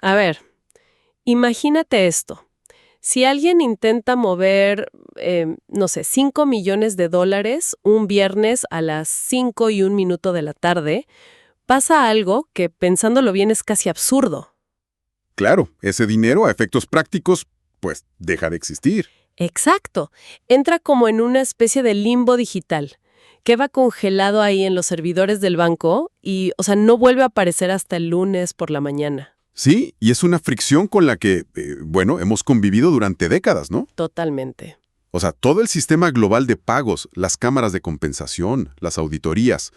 A ver, imagínate esto. Si alguien intenta mover, no sé, $5 millones un viernes a las 5:01 de la tarde, pasa algo que, pensándolo bien, es casi absurdo. Claro, ese dinero a efectos prácticos, pues deja de existir. Exacto. Entra como en una especie de limbo digital. Queda congelado ahí en los servidores del banco y, o sea, no vuelve a aparecer hasta el lunes por la mañana. Sí, y es una fricción con la que, bueno, hemos convivido durante décadas, ¿no? Totalmente. O sea, todo el sistema global de pagos, las cámaras de compensación, las auditorías,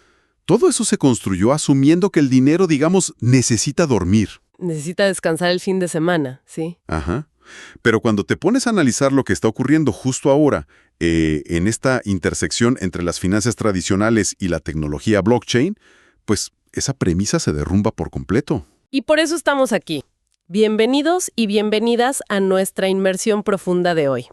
todo eso se construyó asumiendo que el dinero, digamos, necesita dormir. Necesita descansar el fin de semana, ¿sí? Ajá. Pero cuando te pones a analizar lo que está ocurriendo justo ahora, en esta intersección entre las finanzas tradicionales y la tecnología blockchain, pues esa premisa se derrumba por completo. Y por eso estamos aquí. Bienvenidos y bienvenidas a nuestra inmersión profunda de hoy.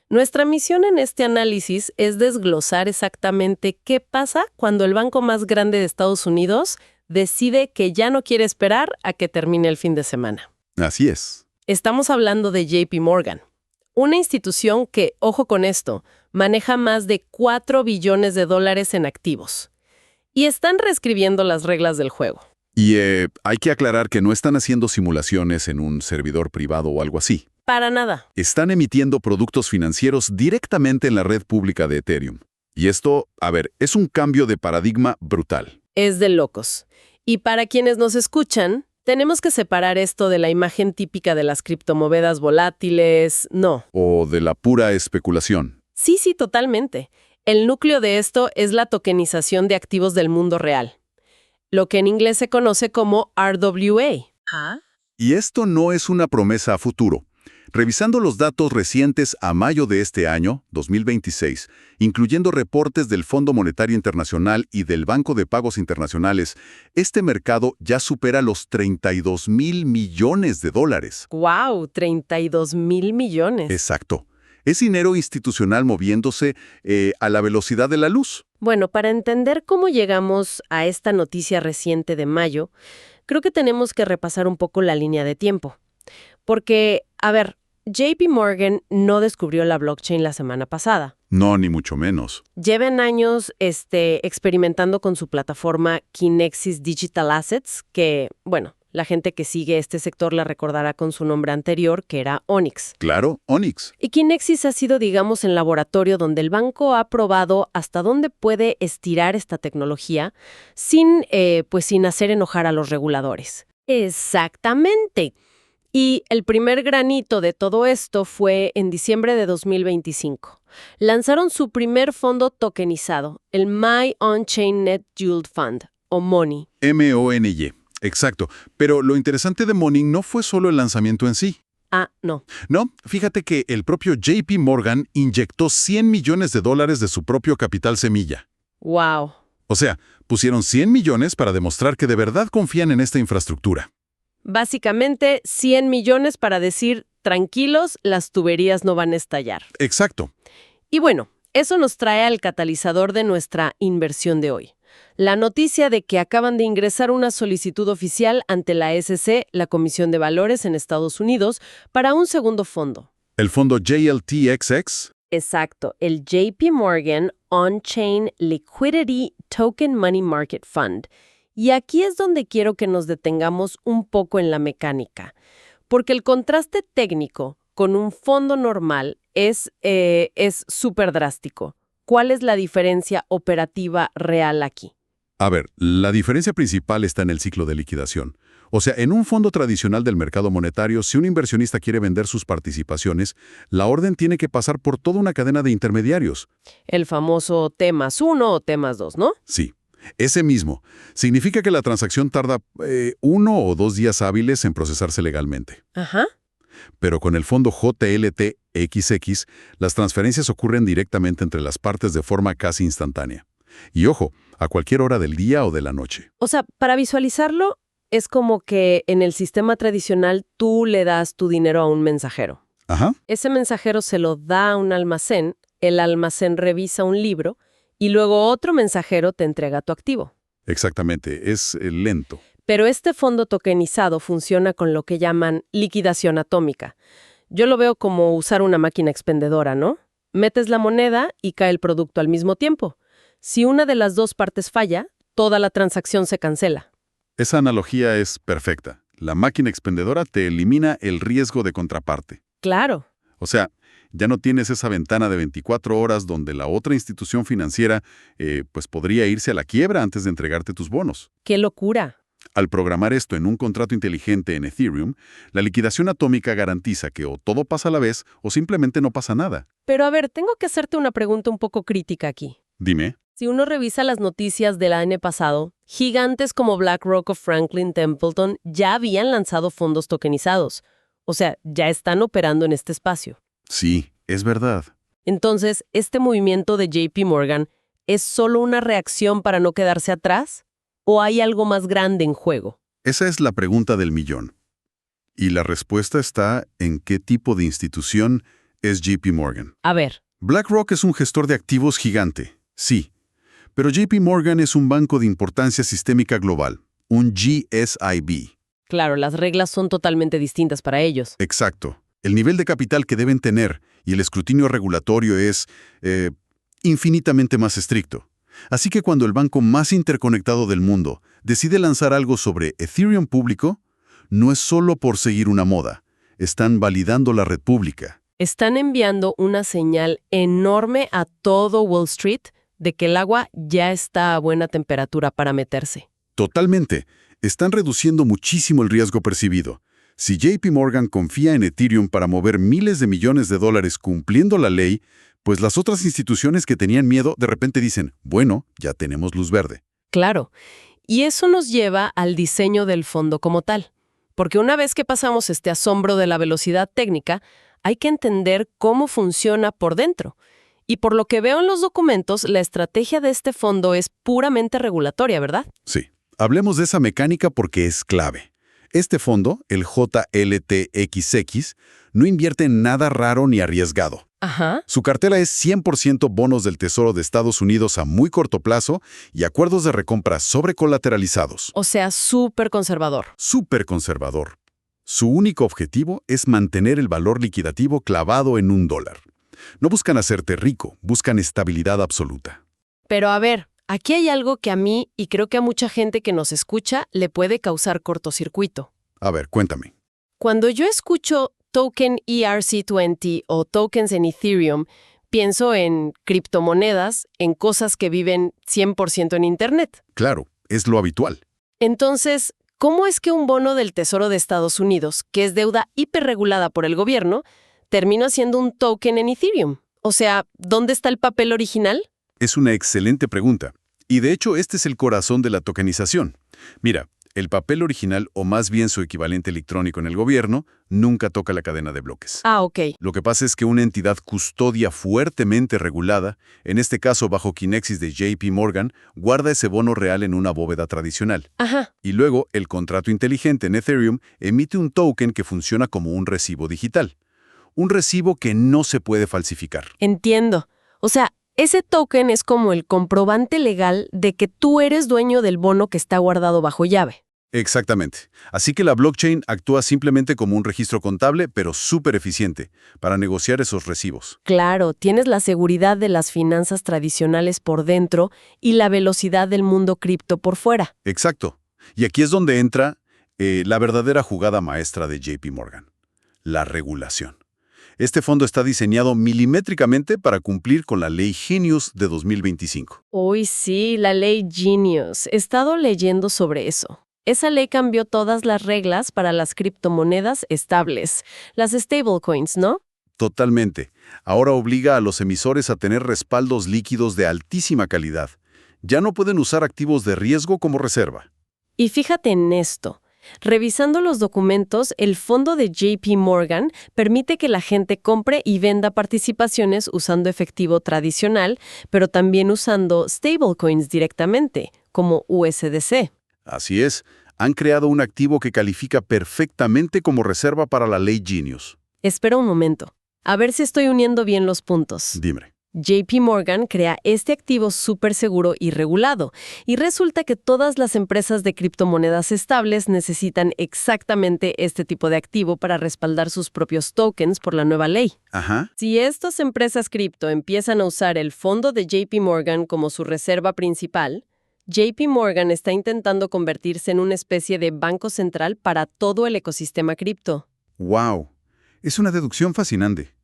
Nuestra misión en este análisis es desglosar exactamente qué pasa cuando el banco más grande de Estados Unidos decide que ya no quiere esperar a que termine el fin de semana. Así es. Estamos hablando de JP Morgan, una institución que, ojo con esto, maneja más de $4 billones en activos. Y están reescribiendo las reglas del juego. Y hay que aclarar que no están haciendo simulaciones en un servidor privado o algo así. Para nada. Están emitiendo productos financieros directamente en la red pública de Ethereum. Y esto, a ver, es un cambio de paradigma brutal. Es de locos. Y para quienes nos escuchan, tenemos que separar esto de la imagen típica de las criptomonedas volátiles. No. O de la pura especulación. Sí, totalmente. El núcleo de esto es la tokenización de activos del mundo real, lo que en inglés se conoce como RWA. ¿Ah? Y esto no es una promesa a futuro. Revisando los datos recientes a mayo de este año, 2026, incluyendo reportes del Fondo Monetario Internacional y del Banco de Pagos Internacionales, este mercado ya supera los $32,000 millones. ¡Guau! $32 mil millones. Exacto. Es dinero institucional moviéndose a la velocidad de la luz. Bueno, para entender cómo llegamos a esta noticia reciente de mayo, creo que tenemos que repasar un poco la línea de tiempo. Porque, a ver, JP Morgan no descubrió la blockchain la semana pasada. No, ni mucho menos. Llevan años experimentando con su plataforma Kinexys Digital Assets, que, bueno, la gente que sigue este sector la recordará con su nombre anterior, que era Onyx. Claro, Onyx. Y Kinexys ha sido, digamos, el laboratorio donde el banco ha probado hasta dónde puede estirar esta tecnología sin hacer enojar a los reguladores. Exactamente. Y el primer granito de todo esto fue en diciembre de 2025. Lanzaron su primer fondo tokenizado, el My On-Chain Net Yield Fund, o MONY. MONY. Exacto. Pero lo interesante de MONY no fue solo el lanzamiento en sí. Ah, no. No, fíjate que el propio JP Morgan inyectó $100 millones de su propio capital semilla. ¡Wow! O sea, pusieron 100 millones para demostrar que de verdad confían en esta infraestructura. Básicamente, 100 millones para decir, tranquilos, las tuberías no van a estallar. Exacto. Y bueno, eso nos trae al catalizador de nuestra inversión de hoy. La noticia de que acaban de ingresar una solicitud oficial ante la SEC, la Comisión de Valores en Estados Unidos, para un segundo fondo. ¿El fondo JLTXX? Exacto, el JP Morgan On-Chain Liquidity Token Money Market Fund. Y aquí es donde quiero que nos detengamos un poco en la mecánica, porque el contraste técnico con un fondo normal es súper drástico. ¿Cuál es la diferencia operativa real aquí? A ver, la diferencia principal está en el ciclo de liquidación. O sea, en un fondo tradicional del mercado monetario, si un inversionista quiere vender sus participaciones, la orden tiene que pasar por toda una cadena de intermediarios. El famoso T+1 o T+2, ¿no? Sí. Ese mismo. Significa que la transacción tarda 1 o 2 días hábiles en procesarse legalmente. Ajá. Pero con el fondo JLTXX, las transferencias ocurren directamente entre las partes de forma casi instantánea. Y ojo, a cualquier hora del día o de la noche. O sea, para visualizarlo, es como que en el sistema tradicional tú le das tu dinero a un mensajero. Ajá. Ese mensajero se lo da a un almacén, el almacén revisa un libro y luego otro mensajero te entrega tu activo. Exactamente, es lento. Pero este fondo tokenizado funciona con lo que llaman liquidación atómica. Yo lo veo como usar una máquina expendedora, ¿no? Metes la moneda y cae el producto al mismo tiempo. Si una de las dos partes falla, toda la transacción se cancela. Esa analogía es perfecta. La máquina expendedora te elimina el riesgo de contraparte. Claro. O sea, ya no tienes esa ventana de 24 horas donde la otra institución financiera pues podría irse a la quiebra antes de entregarte tus bonos. ¡Qué locura! Al programar esto en un contrato inteligente en Ethereum, la liquidación atómica garantiza que o todo pasa a la vez o simplemente no pasa nada. Pero a ver, tengo que hacerte una pregunta un poco crítica aquí. Dime. Si uno revisa las noticias del año pasado, gigantes como BlackRock o Franklin Templeton ya habían lanzado fondos tokenizados. O sea, ya están operando en este espacio. Sí, es verdad. Entonces, ¿este movimiento de JP Morgan es solo una reacción para no quedarse atrás? ¿O hay algo más grande en juego? Esa es la pregunta del millón. Y la respuesta está en qué tipo de institución es JP Morgan. A ver. BlackRock es un gestor de activos gigante, sí. Pero JP Morgan es un banco de importancia sistémica global, un GSIB. Claro, las reglas son totalmente distintas para ellos. Exacto. El nivel de capital que deben tener y el escrutinio regulatorio es infinitamente más estricto. Así que cuando el banco más interconectado del mundo decide lanzar algo sobre Ethereum público, no es solo por seguir una moda. Están validando la red pública. Están enviando una señal enorme a todo Wall Street de que el agua ya está a buena temperatura para meterse. Totalmente. Están reduciendo muchísimo el riesgo percibido. Si JP Morgan confía en Ethereum para mover miles de millones de dólares cumpliendo la ley, pues las otras instituciones que tenían miedo de repente dicen, bueno, ya tenemos luz verde. Claro. Y eso nos lleva al diseño del fondo como tal. Porque una vez que pasamos este asombro de la velocidad técnica, hay que entender cómo funciona por dentro. Y por lo que veo en los documentos, la estrategia de este fondo es puramente regulatoria, ¿verdad? Sí. Hablemos de esa mecánica porque es clave. Este fondo, el JLTXX, no invierte en nada raro ni arriesgado. Ajá. Su cartera es 100% bonos del Tesoro de Estados Unidos a muy corto plazo y acuerdos de recompra sobrecolateralizados. O sea, súper conservador. Súper conservador. Su único objetivo es mantener el valor liquidativo clavado en $1. No buscan hacerte rico, buscan estabilidad absoluta. Pero a ver, aquí hay algo que a mí, y creo que a mucha gente que nos escucha, le puede causar cortocircuito. A ver, cuéntame. Cuando yo escucho token ERC20 o tokens en Ethereum, pienso en criptomonedas, en cosas que viven 100% en Internet. Claro, es lo habitual. Entonces, ¿cómo es que un bono del Tesoro de Estados Unidos, que es deuda hiperregulada por el gobierno, termina siendo un token en Ethereum? O sea, ¿dónde está el papel original? Es una excelente pregunta. Y de hecho, este es el corazón de la tokenización. Mira, el papel original, o más bien su equivalente electrónico en el gobierno, nunca toca la cadena de bloques. Ah, ok. Lo que pasa es que una entidad custodia fuertemente regulada, en este caso bajo Kinexys de JP Morgan, guarda ese bono real en una bóveda tradicional. Ajá. Y luego, el contrato inteligente en Ethereum emite un token que funciona como un recibo digital. Un recibo que no se puede falsificar. Entiendo. O sea, ese token es como el comprobante legal de que tú eres dueño del bono que está guardado bajo llave. Exactamente. Así que la blockchain actúa simplemente como un registro contable, pero súper eficiente, para negociar esos recibos. Claro, tienes la seguridad de las finanzas tradicionales por dentro y la velocidad del mundo cripto por fuera. Exacto. Y aquí es donde entra la verdadera jugada maestra de JP Morgan, la regulación. Este fondo está diseñado milimétricamente para cumplir con la Ley Genius de 2025. Uy, sí, la ley Genius. He estado leyendo sobre eso. Esa ley cambió todas las reglas para las criptomonedas estables, las stablecoins, ¿no? Totalmente. Ahora obliga a los emisores a tener respaldos líquidos de altísima calidad. Ya no pueden usar activos de riesgo como reserva. Y fíjate en esto. Revisando los documentos, el fondo de JP Morgan permite que la gente compre y venda participaciones usando efectivo tradicional, pero también usando stablecoins directamente, como USDC. Así es, han creado un activo que califica perfectamente como reserva para la Ley Genius. Espera un momento. A ver si estoy uniendo bien los puntos. Dime. JP Morgan crea este activo súper seguro y regulado, y resulta que todas las empresas de criptomonedas estables necesitan exactamente este tipo de activo para respaldar sus propios tokens por la nueva ley. Ajá. Si estas empresas cripto empiezan a usar el fondo de JP Morgan como su reserva principal, JP Morgan está intentando convertirse en una especie de banco central para todo el ecosistema cripto. ¡Wow! Es una deducción fascinante.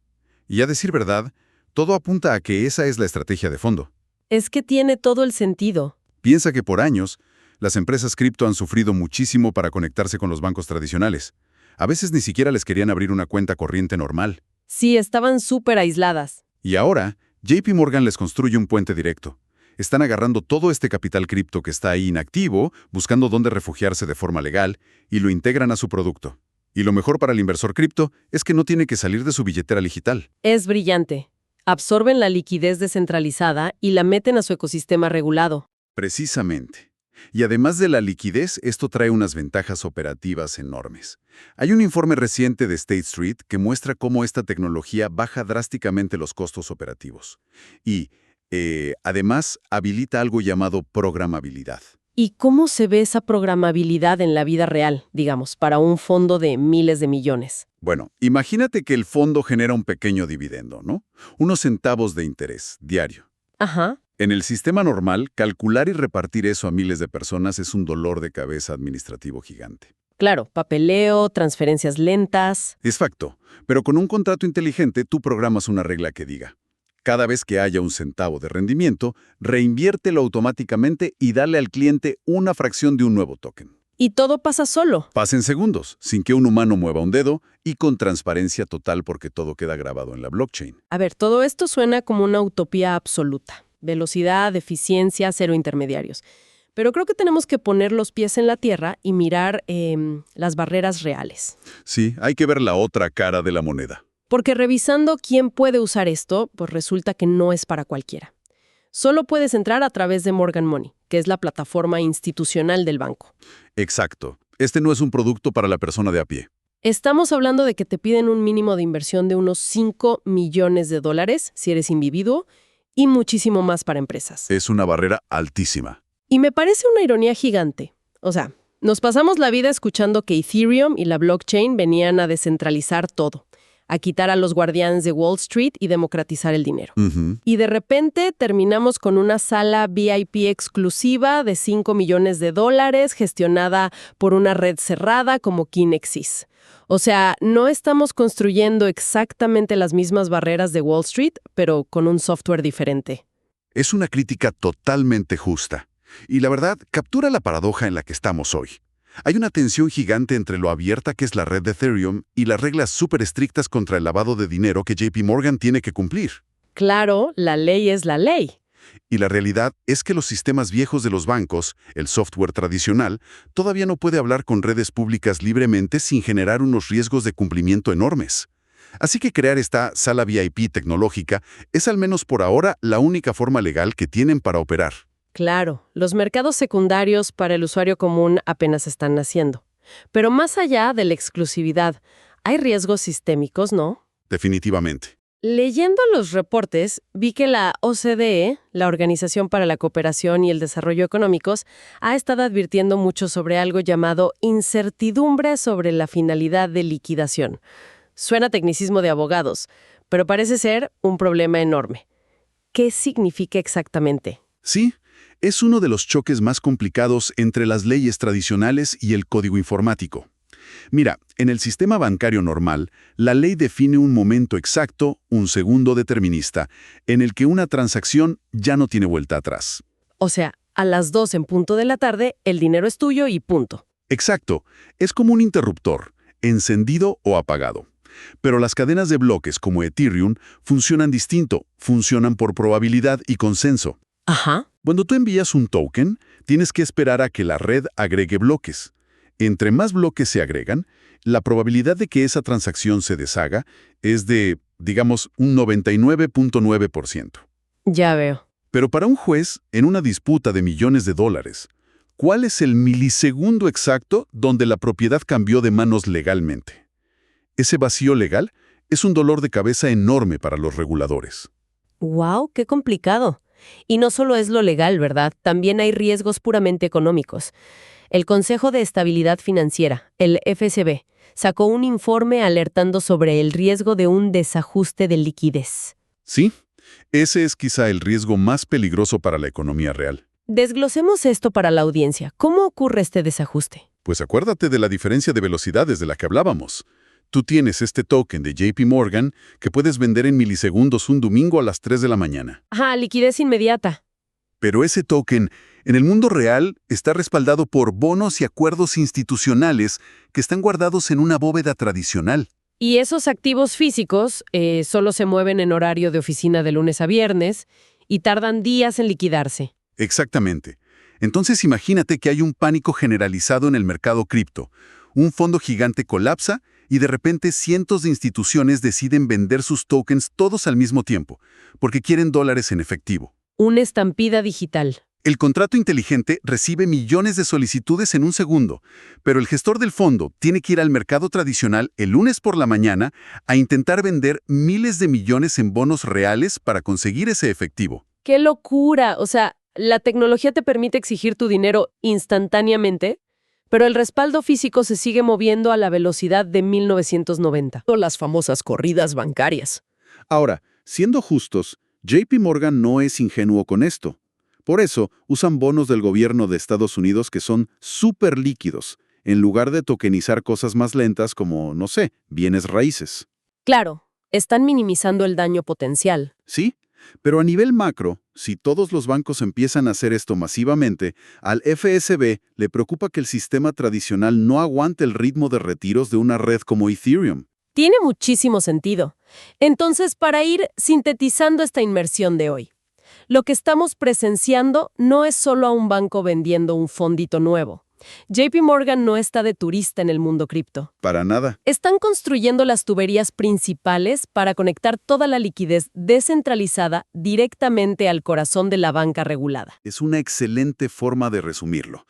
Y a decir verdad, todo apunta a que esa es la estrategia de fondo. Es que tiene todo el sentido. Piensa que por años, las empresas cripto han sufrido muchísimo para conectarse con los bancos tradicionales. A veces ni siquiera les querían abrir una cuenta corriente normal. Sí, estaban súper aisladas. Y ahora, JP Morgan les construye un puente directo. Están agarrando todo este capital cripto que está ahí inactivo, buscando dónde refugiarse de forma legal, y lo integran a su producto. Y lo mejor para el inversor cripto es que no tiene que salir de su billetera digital. Es brillante. Absorben la liquidez descentralizada y la meten a su ecosistema regulado. Precisamente. Y además de la liquidez, esto trae unas ventajas operativas enormes. Hay un informe reciente de State Street que muestra cómo esta tecnología baja drásticamente los costos operativos. Y, además, habilita algo llamado programabilidad. ¿Y cómo se ve esa programabilidad en la vida real, digamos, para un fondo de miles de millones? Bueno, imagínate que el fondo genera un pequeño dividendo, ¿no? Unos centavos de interés diario. Ajá. En el sistema normal, calcular y repartir eso a miles de personas es un dolor de cabeza administrativo gigante. Claro, papeleo, transferencias lentas. Es facto, pero con un contrato inteligente tú programas una regla que diga: cada vez que haya un centavo de rendimiento, reinviértelo automáticamente y dale al cliente una fracción de un nuevo token. Y todo pasa solo. Pasa en segundos, sin que un humano mueva un dedo y con transparencia total porque todo queda grabado en la blockchain. A ver, todo esto suena como una utopía absoluta. Velocidad, eficiencia, cero intermediarios. Pero creo que tenemos que poner los pies en la tierra y mirar las barreras reales. Sí, hay que ver la otra cara de la moneda. Porque revisando quién puede usar esto, pues resulta que no es para cualquiera. Solo puedes entrar a través de Morgan Money, que es la plataforma institucional del banco. Exacto. Este no es un producto para la persona de a pie. Estamos hablando de que te piden un mínimo de inversión de unos $5 millones si eres individuo y muchísimo más para empresas. Es una barrera altísima. Y me parece una ironía gigante. O sea, nos pasamos la vida escuchando que Ethereum y la blockchain venían a descentralizar todo, a quitar a los guardianes de Wall Street y democratizar el dinero. Y de repente terminamos con una sala VIP exclusiva de $5 millones gestionada por una red cerrada como Kinexys. O sea, no estamos construyendo exactamente las mismas barreras de Wall Street, pero con un software diferente. Es una crítica totalmente justa. Y la verdad, captura la paradoja en la que estamos hoy. Hay una tensión gigante entre lo abierta que es la red de Ethereum y las reglas súper estrictas contra el lavado de dinero que JP Morgan tiene que cumplir. Claro, la ley es la ley. Y la realidad es que los sistemas viejos de los bancos, el software tradicional, todavía no puede hablar con redes públicas libremente sin generar unos riesgos de cumplimiento enormes. Así que crear esta sala VIP tecnológica es al menos por ahora la única forma legal que tienen para operar. Claro, los mercados secundarios para el usuario común apenas están naciendo. Pero más allá de la exclusividad, hay riesgos sistémicos, ¿no? Definitivamente. Leyendo los reportes, vi que la OCDE, la Organización para la Cooperación y el Desarrollo Económicos, ha estado advirtiendo mucho sobre algo llamado incertidumbre sobre la finalidad de liquidación. Suena tecnicismo de abogados, pero parece ser un problema enorme. ¿Qué significa exactamente? Sí, es uno de los choques más complicados entre las leyes tradicionales y el código informático. Mira, en el sistema bancario normal, la ley define un momento exacto, un segundo determinista, en el que una transacción ya no tiene vuelta atrás. O sea, a las 2 en punto de la tarde, el dinero es tuyo y punto. Exacto, es como un interruptor, encendido o apagado. Pero las cadenas de bloques como Ethereum funcionan distinto, funcionan por probabilidad y consenso. Ajá. Cuando tú envías un token, tienes que esperar a que la red agregue bloques. Entre más bloques se agregan, la probabilidad de que esa transacción se deshaga es de, digamos, un 99.9%. Ya veo. Pero para un juez, en una disputa de millones de dólares, ¿cuál es el milisegundo exacto donde la propiedad cambió de manos legalmente? Ese vacío legal es un dolor de cabeza enorme para los reguladores. ¡Wow! ¡Qué complicado! Y no solo es lo legal, ¿verdad? También hay riesgos puramente económicos. El Consejo de Estabilidad Financiera, el FSB, sacó un informe alertando sobre el riesgo de un desajuste de liquidez. Sí, ese es quizá el riesgo más peligroso para la economía real. Desglosemos esto para la audiencia. ¿Cómo ocurre este desajuste? Pues acuérdate de la diferencia de velocidades de la que hablábamos. Tú tienes este token de JP Morgan que puedes vender en milisegundos un domingo a las 3 de la mañana. Ajá, liquidez inmediata. Pero ese token, en el mundo real, está respaldado por bonos y acuerdos institucionales que están guardados en una bóveda tradicional. Y esos activos físicos solo se mueven en horario de oficina de lunes a viernes y tardan días en liquidarse. Exactamente. Entonces imagínate que hay un pánico generalizado en el mercado cripto. Un fondo gigante colapsa y de repente cientos de instituciones deciden vender sus tokens todos al mismo tiempo, porque quieren dólares en efectivo. Una estampida digital. El contrato inteligente recibe millones de solicitudes en un segundo, pero el gestor del fondo tiene que ir al mercado tradicional el lunes por la mañana a intentar vender miles de millones en bonos reales para conseguir ese efectivo. ¡Qué locura! O sea, la tecnología te permite exigir tu dinero instantáneamente, pero el respaldo físico se sigue moviendo a la velocidad de 1990. Las famosas corridas bancarias. Ahora, siendo justos, JP Morgan no es ingenuo con esto. Por eso, usan bonos del gobierno de Estados Unidos que son súper líquidos, en lugar de tokenizar cosas más lentas como, no sé, bienes raíces. Claro, están minimizando el daño potencial. Sí, pero a nivel macro, si todos los bancos empiezan a hacer esto masivamente, al FSB le preocupa que el sistema tradicional no aguante el ritmo de retiros de una red como Ethereum. Tiene muchísimo sentido. Entonces, para ir sintetizando esta inmersión de hoy, lo que estamos presenciando no es solo a un banco vendiendo un fondito nuevo. JP Morgan no está de turista en el mundo cripto. Para nada. Están construyendo las tuberías principales para conectar toda la liquidez descentralizada directamente al corazón de la banca regulada. Es una excelente forma de resumirlo.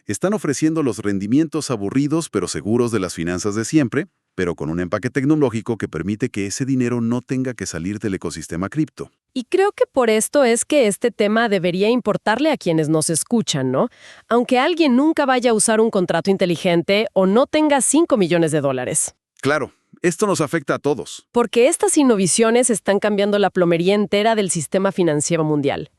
Están ofreciendo los rendimientos aburridos pero seguros de las finanzas de siempre, pero con un empaque tecnológico que permite que ese dinero no tenga que salir del ecosistema cripto. Y creo que por esto es que este tema debería importarle a quienes nos escuchan, ¿no? Aunque alguien nunca vaya a usar un contrato inteligente o no tenga 5 millones de dólares. Claro, esto nos afecta a todos. Porque estas innovaciones están cambiando la plomería entera del sistema financiero mundial.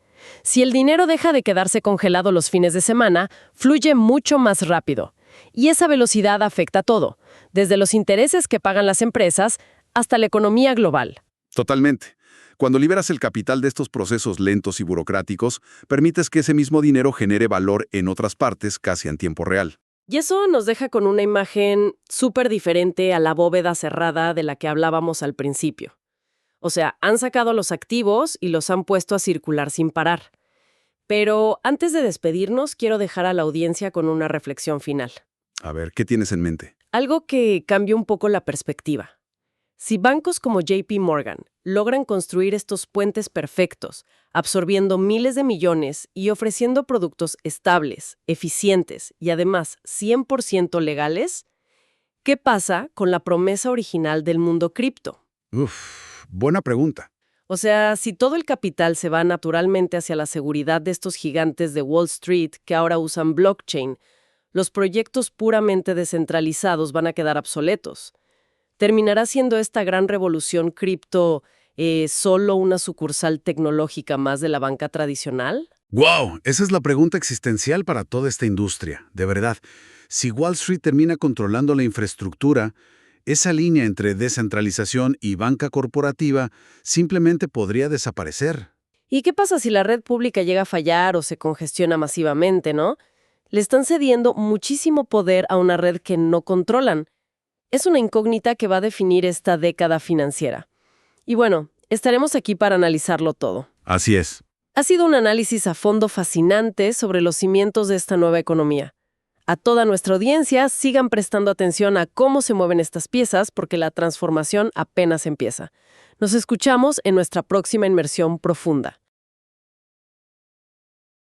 Si el dinero deja de quedarse congelado los fines de semana, fluye mucho más rápido. Y esa velocidad afecta a todo, desde los intereses que pagan las empresas hasta la economía global. Totalmente. Cuando liberas el capital de estos procesos lentos y burocráticos, permites que ese mismo dinero genere valor en otras partes casi en tiempo real. Y eso nos deja con una imagen súper diferente a la bóveda cerrada de la que hablábamos al principio. O sea, han sacado los activos y los han puesto a circular sin parar. Pero antes de despedirnos, quiero dejar a la audiencia con una reflexión final. A ver, ¿qué tienes en mente? Algo que cambie un poco la perspectiva. Si bancos como JP Morgan logran construir estos puentes perfectos, absorbiendo miles de millones y ofreciendo productos estables, eficientes y además 100% legales, ¿qué pasa con la promesa original del mundo cripto? Buena pregunta. O sea, si todo el capital se va naturalmente hacia la seguridad de estos gigantes de Wall Street que ahora usan blockchain, los proyectos puramente descentralizados van a quedar obsoletos. ¿Terminará siendo esta gran revolución cripto solo una sucursal tecnológica más de la banca tradicional? ¡Wow! Esa es la pregunta existencial para toda esta industria, de verdad. Si Wall Street termina controlando la infraestructura, esa línea entre descentralización y banca corporativa simplemente podría desaparecer. ¿Y qué pasa si la red pública llega a fallar o se congestiona masivamente, no? Le están cediendo muchísimo poder a una red que no controlan. Es una incógnita que va a definir esta década financiera. Y bueno, estaremos aquí para analizarlo todo. Así es. Ha sido un análisis a fondo fascinante sobre los cimientos de esta nueva economía. A toda nuestra audiencia, sigan prestando atención a cómo se mueven estas piezas porque la transformación apenas empieza. Nos escuchamos en nuestra próxima inmersión profunda.